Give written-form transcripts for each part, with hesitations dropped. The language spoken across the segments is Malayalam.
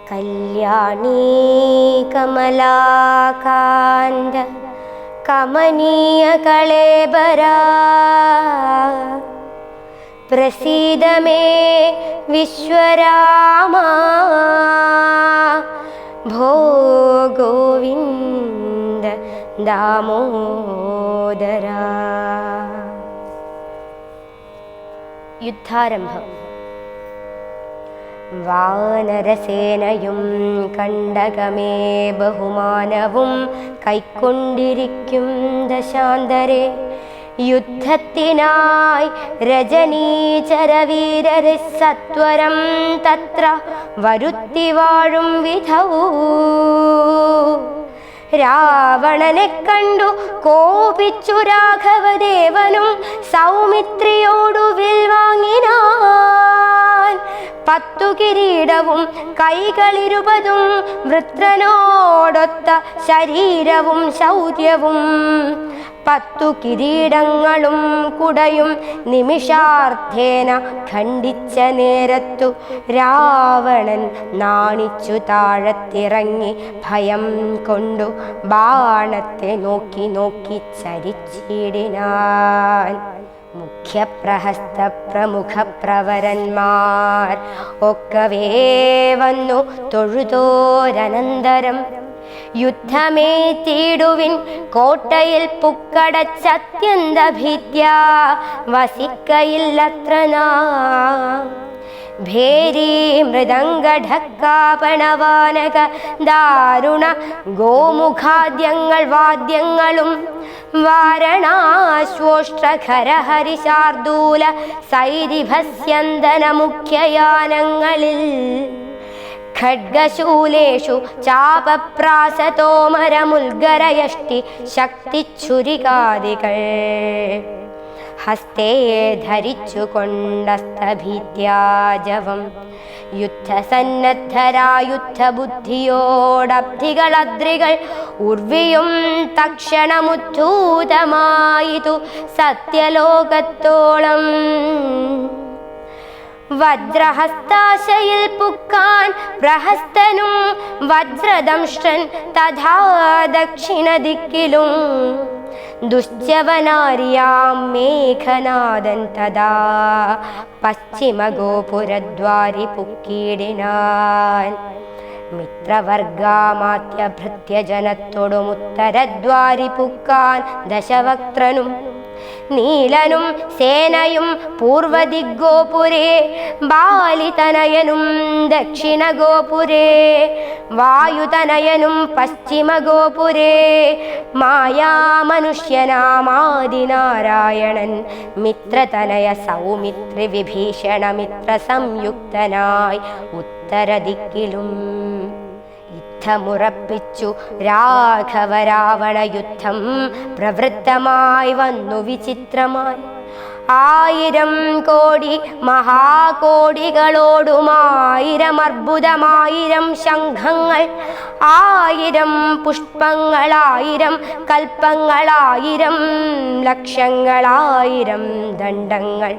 കല്യാണീ കമലാകാന്ത കമനീയ കളേബരാ പ്രസീദ മേ വിശ്വരാമ ഭോ ഗോവിന്ദ ദാമോദര. യുദ്ധാരംഭം. വാനരസേനയും കണ്ടകമേ ബഹുമാനവും കൈക്കൊണ്ടിരിക്കും ദശാന്തരെ. യുദ്ധത്തിനായി രജനീചരവീരരെ സത്വരം തത്ര വരുത്തി വാഴും വിധൗ. രാവണനെ കണ്ടു കോപിച്ചു രാഘവദേവനും സൗമിത്രിയോടു വിൽ വാങ്ങിനാൻ. 10 കിരീടവും കൈകളിരുപതും വൃത്രനോടൊത്ത ശരീരവും ശൗര്യവും 10 കിരീടങ്ങളും കുടയും നിമിഷാർത്ഥേന ഖണ്ഡിച്ച നേരത്തു രാവണൻ നാണിച്ചു താഴത്തിറങ്ങി ഭയം കൊണ്ടു ബാണത്തെ നോക്കി നോക്കി ചരിച്ചിടിനാൻ. മുഖ്യപ്രഹസ്ത പ്രമുഖ പ്രവരന്മാർ ഒക്കവേ വന്നു തൊഴുതോരനന്തരം യുദ്ധമേറ്റിടുവിൻ കോട്ടയിൽ പുക്കടച്ചത്യന്ത ഭീത്യാ വസിക്കയില്ലത്ര നാം. ഭേരീ മൃദംഗഢക്കാപണവാനക ദാരുണ ഗോമുഖാദ്യങ്ങൾ വാദ്യങ്ങളും വാരണാശ്വോഷ്ട്രഖരഹരിശാർദൂല സൈരിഭസ്യന്തന മുഖ്യയാനങ്ങളിൽ ഖഡ്ഗശൂലേഷു ചാപപ്രാസതോമരമുൽഗരയഷ്ടി ശക്തിച്ഛുരികാദികൾ ഹസ്തേ ധരിച്ചു കൊണ്ടസ്തഭീത്യാജവം. യുദ്ധസന്നദ്ധരായുദ്ധബുദ്ധിയോടബ്ധികളദ്രികൾ ഉർവിയും തക്ഷണമുദ്ധൂതമായിതു സത്യലോകത്തോളം. വജ്രഹസ്താശയിൽ പുക്കാൻ പ്രഹസ്തനും വജ്രദംഷ്ടൻ തഥാ ദക്ഷിണ ദിക്കിലും. ദുശ്ചവനാരിയാം മേഘനാദൻ തഥാ പശ്ചിമഗോപുരദ്വാരി പുക്കീടിനാൻ. മിത്രവർഗാമാത്യഭൃത്യജനത്തോടുമുത്തരദ്വാരി പുക്കാൻ ദശവക്ത്രനും. നീലനും സേനയും പൂർവദിഗ്ഗോപുരേ ബാലിതനയനും ദക്ഷിണഗോപുരേ വായുതനയനും പശ്ചിമഗോപുരേ മായാമനുഷ്യനാമാദിനാരായണൻ മിത്രതനയ സൗമിത്രി വിഭീഷണമിത്ര സംയുക്തനായി ഉത്തരദിക്കിലും. യുദ്ധമുറപ്പിച്ചു രാഘവരാവണ യുദ്ധം പ്രവൃത്തമായി വന്നു വിചിത്രമായി. 1000 കോടി മഹാകോടികളോടും1000 അർബുദം ശംഖങ്ങൾ 1000 പുഷ്പങ്ങൾ 1000 കൽപ്പങ്ങൾ 1000 ലക്ഷങ്ങൾ 1000 ദണ്ഡങ്ങൾ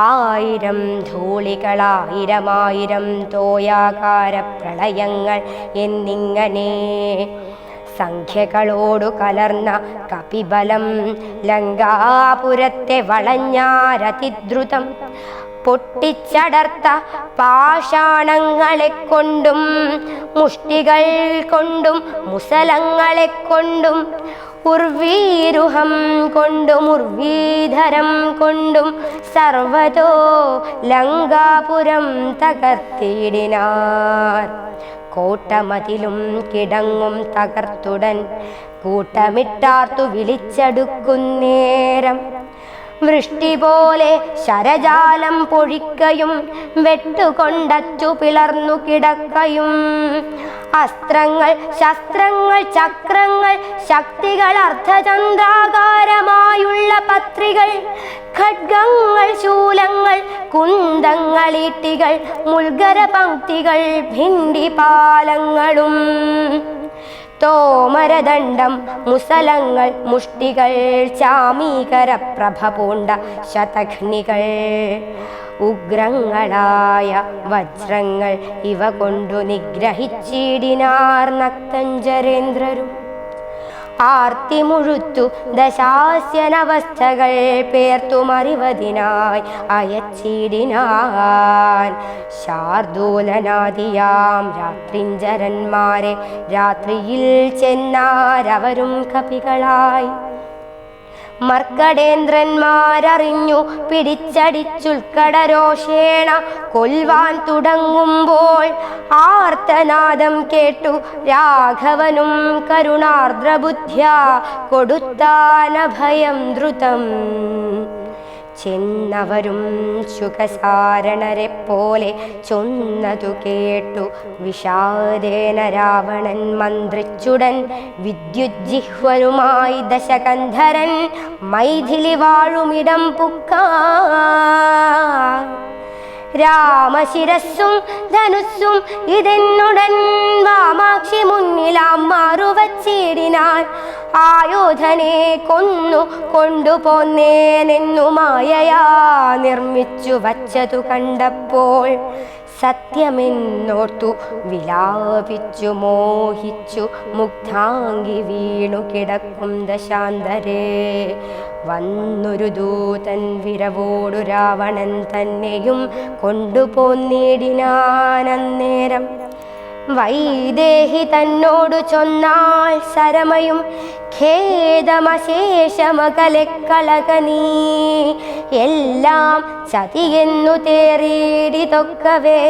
1000 ധൂളികൾ 1000 തോയാകാര പ്രളയങ്ങൾ എന്നിങ്ങനെ സംഖ്യകളോടു കലർന്ന കപിബലം ലങ്കാപുരത്തെ വളഞ്ഞാരതിദ്രുതം. പൊട്ടിച്ചടർത്ത പാഷാണങ്ങളെ കൊണ്ടും മുഷ്ടികൾ കൊണ്ടും മുസലങ്ങളെ കൊണ്ടും ഉർവീരുഹം കൊണ്ടും ഉർവീധരം കൊണ്ടും സർവതോ ലങ്കാപുരം തകർത്തിടിനാർ. കോട്ടമതിലും കിടങ്ങും തകർത്തുടൻ കൂട്ടമിട്ടാർത്തു വിളിച്ചടുക്കുന്നേരം. വൃഷ്ടി പോലെ ശരജാലം പൊഴിക്കയും വെട്ടുകൊണ്ടച്ചു പിളർന്നു കിടക്കയും. അസ്ത്രങ്ങൾ ശസ്ത്രങ്ങൾ ചക്രങ്ങൾ ശക്തികൾ അർദ്ധചന്ദ്രാകാരമായുള്ള പത്രികൾ ഖഡ്ഗങ്ങൾ ശൂലങ്ങൾ കുന്തങ്ങൾ ഈട്ടികൾ മുൾഗര പംക്തികൾ ഭിണ്ടിപാലങ്ങളും തോമരദണ്ഡം മുസലങ്ങൾ മുഷ്ടികൾ ചാമീകര പ്രഭ പൂണ്ട ശതഘ്നികൾ ഉഗ്രങ്ങളായ വജ്രങ്ങൾ ഇവ കൊണ്ടു നിഗ്രഹിച്ചിടിനാർ നക്തഞ്ചരേന്ദ്രരും. ആർത്തി മുഴുത്തു ദശാസ്യനവസ്ഥകൾ പേർത്തുമറിവതിനായി അയച്ചിടിനാൻ ശാർദൂലനാദിയാം രാത്രിഞ്ചരന്മാരെ. രാത്രിയിൽ ചെന്നാരവരും കപികളായി. മർക്കടേന്ദ്രന്മാരറിഞ്ഞു പിടിച്ചടിച്ചുൽക്കടരോഷേണ കൊൽവാൻ തുടങ്ങുമ്പോൾ ആർത്തനാദം കേട്ടു രാഘവനും കരുണാർദ്രബുദ്ധ്യാ കൊടുത്താനഭയം ദ്രുതം. ചെന്നവരും ശുകസാരണരെ പോലെ ചൊന്നതു കേട്ടു വിഷാദേന രാവണൻ മന്ത്രിച്ചുടൻ. വിദ്യുജ്ജിഹ്വനുമായി ദശകന്ധരൻ മൈഥിലി വാഴുമിടം പുക്കാൻ. രാമശിരസ്സും ധനുസ്സും ഇതെന്നുടൻ വാമാക്ഷി മുന്നിലാം മാറുവച്ചിടിനാൻ. ആയോധനെ കൊന്നു കൊണ്ടുപോന്നേനെന്നു മായയാ നിർമ്മിച്ചു വച്ചതു കണ്ടപ്പോൾ സത്യമെന്നോർത്തു വിലാപിച്ചു മോഹിച്ചു മുഗ്ധാംഗി വീണു കിടക്കും ദശാന്തരേ. വന്നൊരു ദൂതൻ വിരവോടു രാവണൻ തന്നെയും കൊണ്ടുപോന്നിടിനാനന്നേരം. വൈദേഹി തന്നോടു ചൊന്നാൾ സരമയും ഖേദമശേഷമകലെ കളകനീ. എല്ലാം ചതിയെന്നു തേറിയിടിതൊക്കവേ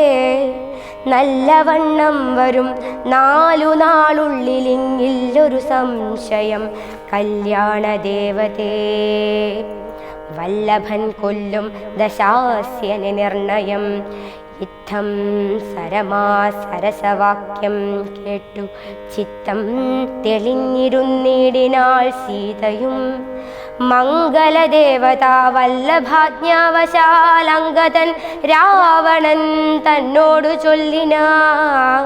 നല്ലവണ്ണം വരും 4 നാളുള്ളിലിങ്ങില്ലൊരു സംശയം. കല്യാണദേവതേ വല്ലഭൻ കൊല്ലും ദശാസ്യന് നിർണയം. ഇത്തം സരമാസരസവാക്യം കേട്ടു ചിത്തം തെളിഞ്ഞിരുന്നിടിനാൾ സീതയും. മംഗളദേവതാ വല്ലഭാജ്ഞാവശാലംഗതൻ രാവണൻ തന്നോടു ചൊല്ലിനാൻ.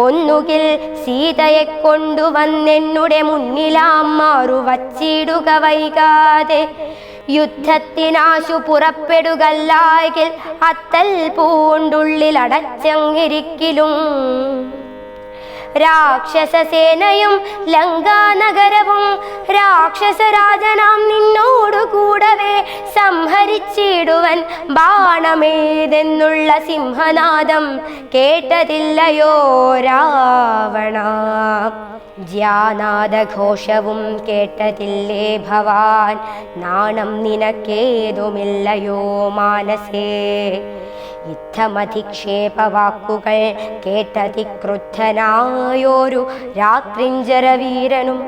ഒന്നുകിൽ സീതയെ കൊണ്ടുവന്നെന്നുടെ മുന്നിലാം മാറു വച്ചിടുക വൈകാതെ. യുദ്ധത്തിനാശു പുറപ്പെടുകല്ലായെങ്കിൽ അത്തൽ പൂണ്ടുള്ളിലടച്ചങ്ങിരിക്കിലും. രാക്ഷസസേനയും ലങ്കാനഗരവും രാക്ഷസരാജനാം നിന്നോടു കൂടവേ സംഹരിച്ചിടുവൻ ബാണമേതെന്നുള്ള സിംഹനാദം കേട്ടതില്ലയോ രാവണ. ജ്യാനാദഘോഷവും കേട്ടതില്ലേ ഭവാൻ. നാണം നിനക്കേതുമില്ലയോ മാനസേ. യുദ്ധമധിക്ഷേപവാക്കുകൾ കേട്ടതിക്രുദ്ധനായോരു രാത്രിഞ്ചരവീരനും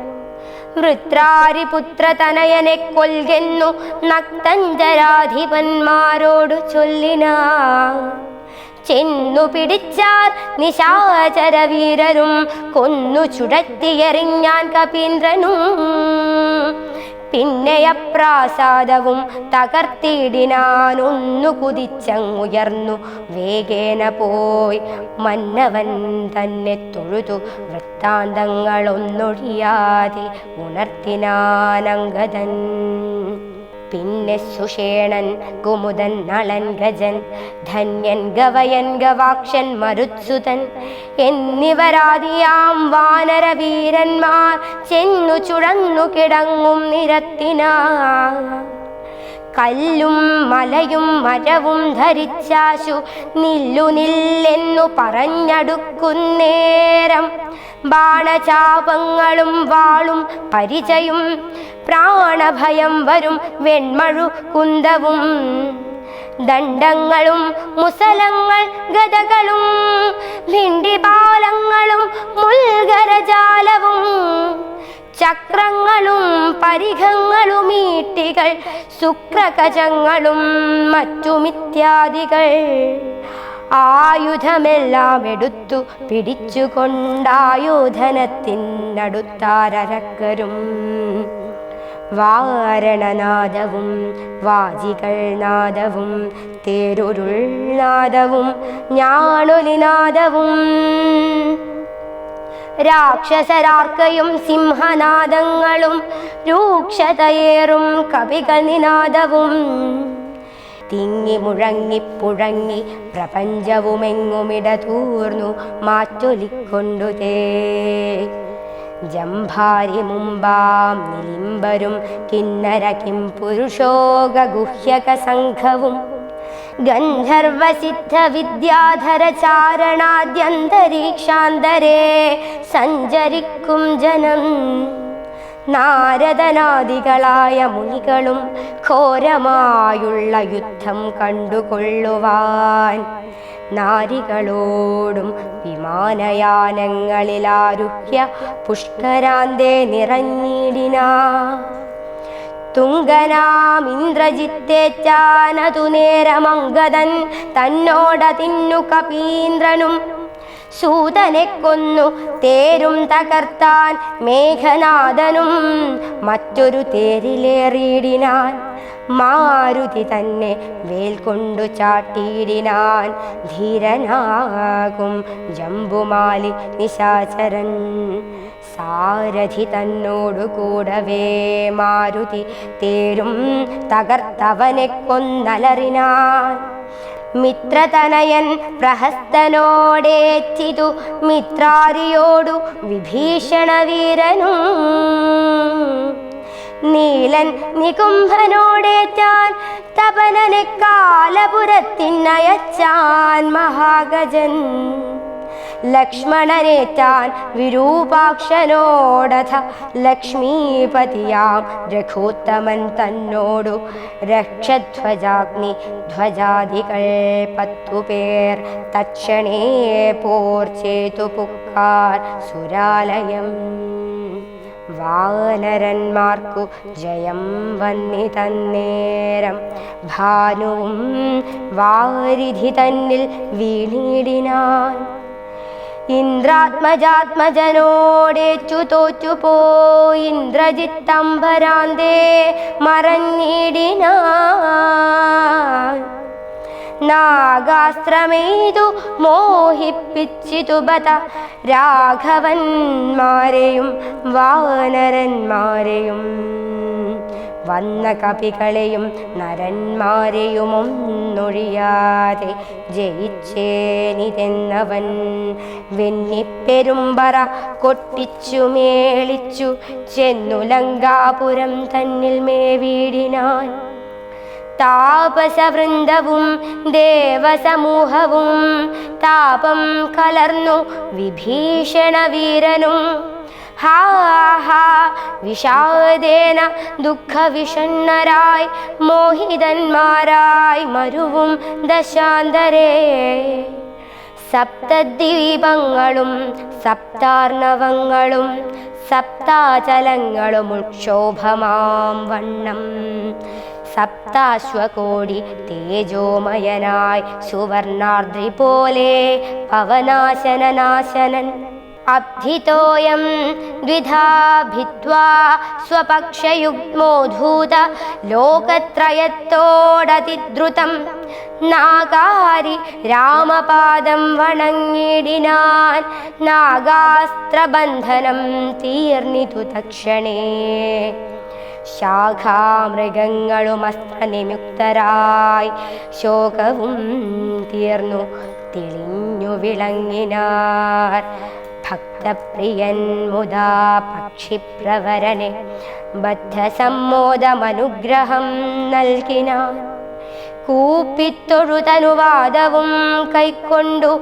വൃത്രാരിപുത്രതനയനെ കൊൽകെന്നു നക്തഞ്ചരാധിപന്മാരോടു ചൊല്ലിനാൻ. ചെന്നു പിടിച്ചാർ നിശാചരവീരരും കൊന്നു ചുടത്തിയെറിഞ്ഞാൻ കപീന്ദ്രനും. പിന്നെ അപ്രാസാദവും തകർത്തിടിനാൻ. ഒന്നു കുതിച്ചങ്ങുയർന്നു വേഗേന പോയി മന്നവൻ തന്നെ തൊഴുതു വൃത്താന്തങ്ങളൊന്നൊഴിയാതെ ഉണർത്തിനാനങ്കദൻ. പിന്നെ സുഷേണൻ കുമുദൻ നളൻ ഗജൻ ധന്യൻ ഗവയൻ ഗവാക്ഷൻ മരുത്സുതൻ എന്നിവരാദിയാം വാനരവീരന്മാർ ചെന്നു ചുഴന്നു കിടങ്ങും നിരത്തിനാ. കല്ലും മലയും മരവും ധരിച്ചാശു നില്ലു നില്ലെന്നു പറഞ്ഞടുക്കുന്നേരം ബാണചാപങ്ങളും വാളും പരിചയും പ്രാണഭയം വരും വെൺമഴു കുന്തവും ദണ്ഡങ്ങളും മുസലങ്ങൾ ഗദകളും ഭിണ്ടിപാലങ്ങളും മുൽഗരജാലവും ചക്രങ്ങളും പരിഘങ്ങളും ഈട്ടികൾ ശുക്രകജങ്ങളും മറ്റുമിത്യാദികൾ ആയുധമെല്ലാം എടുത്തു പിടിച്ചുകൊണ്ടായോധനത്തിനടുത്താരക്കരും വാരണനാദവും വാജികൾ നാദവും തേരുരുൾ നാദവും ഞാണൊലിനാദവും രാക്ഷസരാർക്കയും സിംഹനാദങ്ങളും രൂക്ഷതയേറും കവികൾ നിനാദവും തിങ്ങി മുഴങ്ങിപ്പുഴങ്ങി പ്രപഞ്ചവുമെങ്ങുമിടതൂർന്നു മാറ്റൊലിക്കൊണ്ടുതേ. ജംഭാരി മുമ്പാം നിലിംബരും കിന്നര കിം പുരുഷോക ഗുഹ്യക സംഘവും ഗന്ധർവസിദ്ധ വിദ്യാധര ചാരണാദ്യന്തരീക്ഷാന്തരേ സഞ്ചരിക്കും ജനം. നാരദനാദികളായ മുനികളും ഘോരമായുള്ള യുദ്ധം കണ്ടുകൊള്ളുവാൻ നാരികളോടും വിമാനയാനങ്ങളിലാരുഹ്യ പുഷ്കരാന്തേ നിറഞ്ഞിടിനാ. തുങ്കനാം ഇന്ദ്രജിത്തേറ്റാനതു നേരമംഗദൻ തന്നോടതിന്നു കപീന്ദ്രനും സൂതനെ കൊന്നു തേരും തകർത്താൻ മേഘനാഥനും മറ്റൊരു തേരിലേറിയിടിനാൻ. മാരുതി തന്നെ വേൽ കൊണ്ടു ചാട്ടിയിടിനാൻ ധീരനാകും ജംബുമാലി നിശാചരൻ. സാരഥി തന്നോടു കൂടവേ മാരുതി തേരും തകർത്തവനെ കൊന്നലറിനാൻ. മിത്രതനയൻ പ്രഹസ്തനോടേറ്റിതു മിത്രാരിയോടു വിഭീഷണ വീരനും. നീലൻ നികുംഭനോടേറ്റാൻ തപനനെ കാലപുരത്തിനയച്ചാൻ മഹാഗജൻ. ലക്ഷ്മണനേറ്റാൻ വിരൂപാക്ഷനോടഥ ലക്ഷ്മീപതിയാം രഘുത്തമൻ തന്നോടു രക്ഷധ്വജാഗ്നി ധ്വജാദികൾ 10 പേർ തക്ഷണേ പോർച്ചേതു പുക്കാർ സുരാലയം. വാനരന്മാർക്കു ജയം വന്നിതന്നേരം ഭാനുവും വാരിധി തന്നിൽ വീണിടിനാൻ. ഇന്ദ്രാത്മജാത്മജനോടേറ്റു തോറ്റുപോയി ഇന്ദ്രജിത്തംബരാന്തേ മറഞ്ഞിടിനാൻ. നാഗാസ്ത്രമെയ്തു മോഹിപ്പിച്ചിതു ബത രാഘവന്മാരെയും വാനരന്മാരെയും. വന്ന കപികളെയും നരന്മാരെയും ഒന്നൊഴിയാതെ ജയിച്ചേനിതെന്നവൻ വെന്നിപ്പെരുമ്പറ കൊട്ടിച്ചു മേളിച്ചു ചെന്നു ലങ്കാപുരം തന്നിൽ മേവീടിനാൻ. താപസവൃന്ദവും ദേവസമൂഹവും താപം കലർന്നു വിഭീഷണ വീരനും. ഹാ ഹാ വിഷാദേന ദുഃഖവിഷണ്ണരായി മോഹിതന്മാരായി മരുവും ദശാന്തരേ. സപ്തദ്വീപങ്ങളും സപ്താർണവങ്ങളും സപ്താചലങ്ങളും ഉക്ഷോഭമാം വണ്ണം സപ്താശ്വകോടി തേജോമയനായി സുവർണാർദ്രി പോലെ പവനാശനനാശനൻ. അബ്ധിതോയം ദ്വിധാ ഭിത്വാ സ്വപക്ഷയുഗ്മോധൂത ലോകത്രയത്തോടതിദ്രുതം നാഗാരി രാമപാദം വണങ്ങിടിനാൻ. നാഗാസ്ത്രബന്ധനം തീർന്നിതു തക്ഷണേ. ശാഖാമൃഗങ്ങളും അസ്ത്രനിമുക്തരായി ശോകവും തീർന്നു തെളിഞ്ഞു വിളങ്ങിനാർ. ഭക്തപ്രിയൻ മുദാ പക്ഷിപ്രവരനെ ബദ്ധസമ്മോദമനുഗ്രഹം നൽകിനാൻ. കൂപ്പിത്തൊഴുതനുവാദവും കൈക്കൊണ്ടു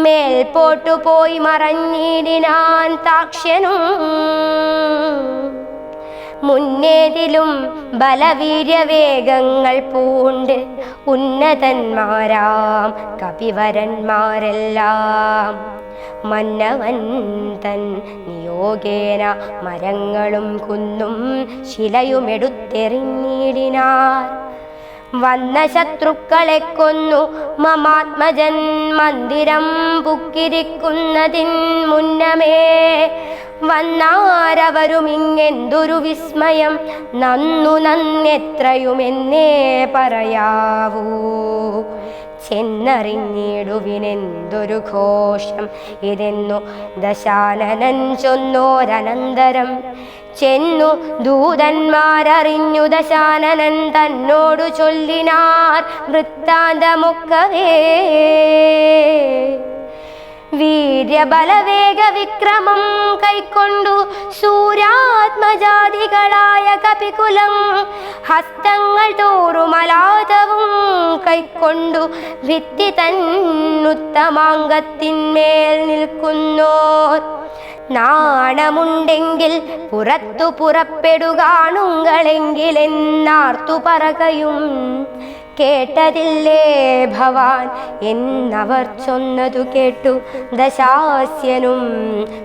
മേൽപോട്ടുപോയി മറഞ്ഞിടിനാൻ താക്ഷ്യനും. മുന്നേതിലും ബലവീര്യവേഗങ്ങൾ പൂണ്ട് ഉന്നതന്മാരാം കപിവരന്മാരെല്ലാം മന്നവൻ തൻ നിയോഗേന മരങ്ങളും കുന്നും ശിലയുമെടുത്തെറിഞ്ഞിടിനാർ. വന്ന ശത്രുക്കളെ കൊന്നു മമാത്മജൻ മന്ദിരം പുക്കിരിക്കുന്നതിൻ മുന്നമേ വന്നാരവരുമിങ്ങെന്തൊരു വിസ്മയം നന്നു നന്നെത്രയുമെന്നേ പറയാവൂ. ചെന്നറിഞ്ഞിടുവിനെന്തൊരു ഘോഷം ഇതെന്നു ദശാനനൻ ചൊന്നോരനന്തരം. ചെന്നു ദൂതന്മാരറിഞ്ഞു ദശാനനൻ തന്നോടു ചൊല്ലിനാർ വൃത്താന്തമൊക്കവേ. വീര്യബലവേഗ വിക്രമം കൈക്കൊണ്ടു സൂര്യാത്മജാതികളായ കപികുലം ഹസ്തങ്ങൾ തോറുമലാതവും കൈക്കൊണ്ടു ഭിത്തി തന്നുത്തമാംഗത്തിന്മേൽ നിൽക്കുന്നോർ. നാണമുണ്ടെങ്കിൽ പുറത്തു പുറപ്പെടുകാണുങ്ങളെങ്കിലെന്നാർത്തു പറകയും കേട്ടതില്ലേ ഭവാൻ എന്നവർ ചൊന്നതു കേട്ടു ദശാസ്യനും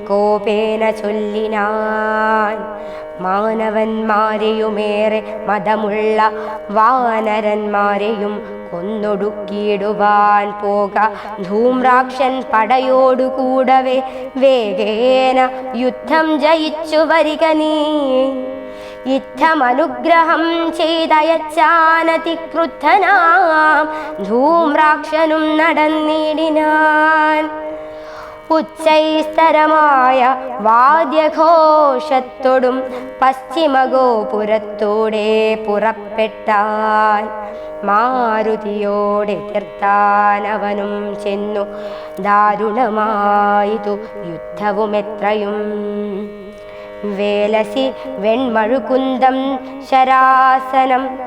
കോപേന ചൊല്ലിനാൻ. മാനവന്മാരെയുമേറെ മതമുള്ള വാനരന്മാരെയും കൊന്നൊടുക്കിയിടുവാൻ പോക ധൂമ്രാക്ഷൻ പടയോടുകൂടവേ വേഗേന യുദ്ധം ജയിച്ചു വരിക നീ. യുദ്ധമനുഗ്രഹം ചെയ്തയച്ചാനതിക്രുദ്ധനാം ധൂമ്രാക്ഷനും നടന്നിടിനാൻ. ഉച്ചൈസ്തരമായ വാദ്യഘോഷത്തോടും പശ്ചിമഗോപുരത്തോടെ പുറപ്പെട്ടാൻ. മാരുതിയോടെ തീർത്താനവനും ചെന്നു ദാരുണമായിതു യുദ്ധവുമെത്രയും. വേലസി വെൺമഴുകുന്തം ശരാസനം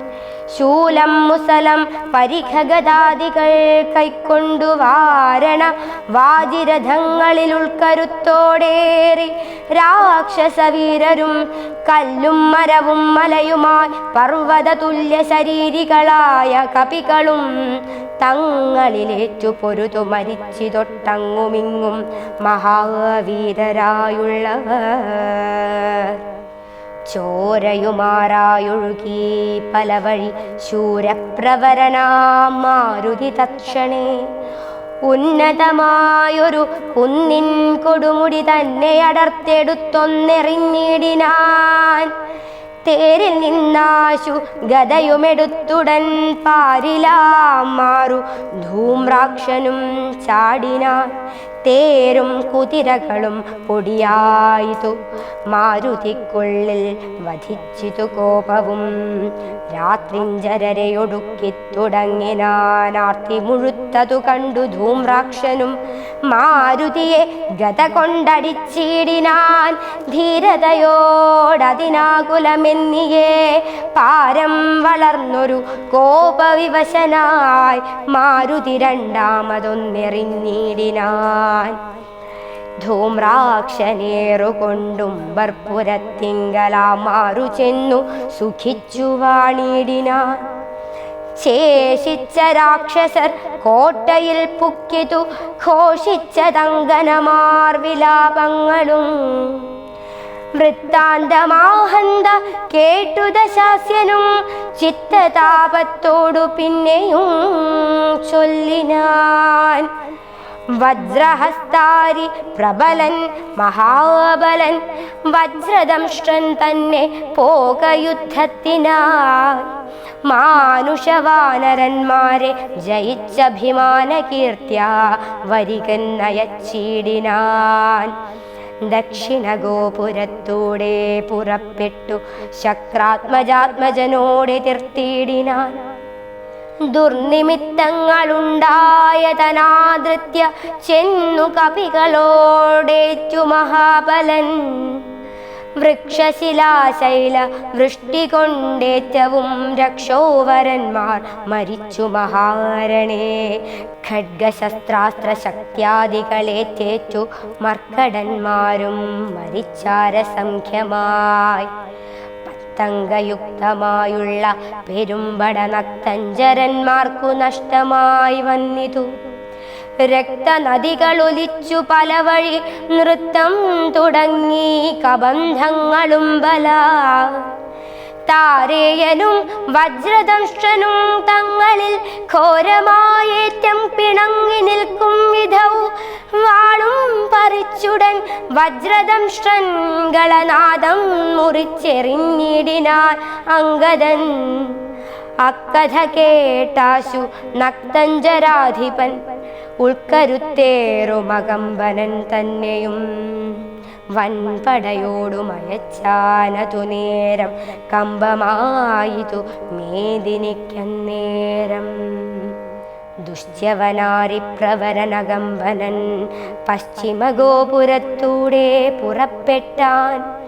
ശൂലം മുസലം പരിഖഗദാദികൾ കൈക്കൊണ്ടു വാരണ വാജിരഥങ്ങളിൽ ഉൾക്കരുത്തോടേറി രാക്ഷസവീരരും കല്ലും മരവും മലയുമായി പർവ്വത തുല്യ ശരീരികളായ കപികളും തങ്ങളിലേറ്റു പൊരുതു മരിച്ചിതൊട്ടങ്ങുമിങ്ങും മഹാവീരരായുള്ളവർ. ചോരയുമാറായൊഴുകി പല വഴി ശൂരപ്രവരനാം മാരുതി തക്ഷണേ ഉന്നതമായൊരു കുന്നിൻ കൊടുമുടി തന്നെ അടർത്തെടുത്തൊന്നെറിഞ്ഞിടിനാൻ. തേരിൽ നിന്നാശു ഗദയുമെടുത്തുടൻ പാരിലാം മാറു ധൂമ്രാക്ഷനും ചാടിനാൻ. തേരും കുതിരകളും പൊടിയായിതു മാരുതിക്കുള്ളിൽ വധിച്ചിതു കോപവും. രാത്രിഞ്ചരരെയൊടുക്കി തുടങ്ങിനാനാർത്തി മുഴുത്തതു കണ്ടു ധൂമ്രാക്ഷനും മാരുതിയെ ഗത കൊണ്ടടിച്ചിടിനാൻ. ധീരതയോടതിനാകുലമെന്നിയേ പാരം വളർന്നൊരു കോപവിവശനായി മാരുതി രണ്ടാമതൊന്നെറിഞ്ഞിടിനാൻ. ധൂമ്രാക്ഷനേറുകൊണ്ടുംബർപുരത്തിങ്കലാമാറു ചെന്നു സുഖിച്ചു വാണിടിനാൻ. ശേഷിച്ച രാക്ഷസർ കോട്ടയിൽ പുക്കിതു ഘോഷിച്ചതങ്കനമാർ വിലാപങ്ങളും. വൃത്താന്തമാഹന്ത കേട്ടു ദശാസ്യനും ചിത്തതാപത്തോടു പിന്നെയും ചൊല്ലിനാൻ. വജ്രഹസ്താരി പ്രബലൻ മഹാബലൻ വജ്രദംഷ്ട്രൻ തന്നെ പോകയുദ്ധത്തിനായി. മാനുഷവാനരന്മാരെ ജയിച്ചഭിമാന കീർത്തിയ വരികന്നയച്ചിടിനാൻ. ദക്ഷിണഗോപുരത്തൂടെ പുറപ്പെട്ടു ശക്രാത്മജാത്മജനോടെ തീർത്തിടിനാൻ. ദുർനിമിത്തങ്ങളുണ്ടായതനാദൃത്യ ചെന്നു കപികളോടേറ്റു മഹാബലൻ. വൃക്ഷശിലാശൈല വൃഷ്ടി കൊണ്ടേറ്റവും രക്ഷോവരന്മാർ മരിച്ചു മഹാരണേ. ഖഡ്ഗശസ്ത്രാസ്ത്ര ശക്തിയാദികളേറ്റേറ്റു മർക്കടന്മാരും മരിച്ചാരസംഖ്യമായി. തങ്കയുക്തമായുള്ള പെരുമ്പട നക്തഞ്ചരന്മാർക്കു നഷ്ടമായി വന്നിതു. രക്തനദികളൊലിച്ചു പല വഴി നൃത്തം തുടങ്ങി കബന്ധങ്ങളും ബല. താരേയനും വജ്രദംഷ്ട്രനും തങ്ങളിൽ ഘോരമായേറ്റം പിണങ്ങി നിൽക്കും വിധൗ വാളും പറിച്ചുടൻ വജ്രദംഷ്ട്രൻ ഗളനാദം മുറിച്ചെറിഞ്ഞിടിനാൻ അംഗദൻ. അക്കഥ കേട്ടാശു നക്തഞ്ചരാധിപൻ ഉൾക്കരുത്തേറുമകമ്പനൻ തന്നെയും വൻപടയോടുമയച്ചാനതു നേരം കമ്പമായിതു മേദിനിക്കന്നേരം. ദുശ്യവനാരിപ്രവരനകമ്പനൻ പശ്ചിമഗോപുരത്തൂടെ പുറപ്പെട്ടാൻ.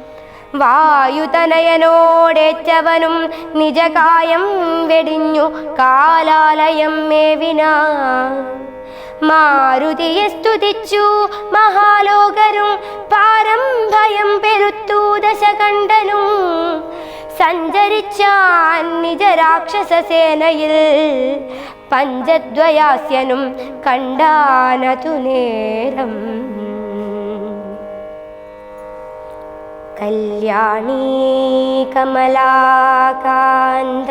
വായുതനയനോടേറ്റവനും നിജകായം വെടിഞ്ഞു കാലാലയം മേവിനാൻ. മാരുതിയെ സ്തുതിച്ചു മഹാലോകരും പാരം ഭയം പെരുത്തു ദശകണ്ഠനും. സഞ്ചരിച്ചാൻ നിജരാക്ഷസസേനയിൽ പഞ്ചദ്വയാസ്യനും കണ്ടാനതു നേരം. കല്യാണീ കമലാകാന്ത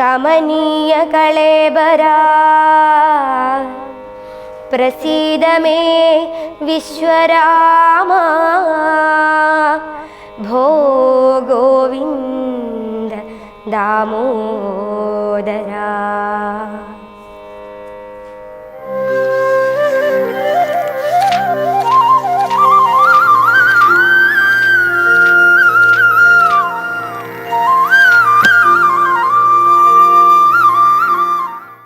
കമനീയ കളേബരാ പ്രസീദ മേ വിശ്വരാമ ഭോ ഗോവിന്ദ ദാമോദരാ.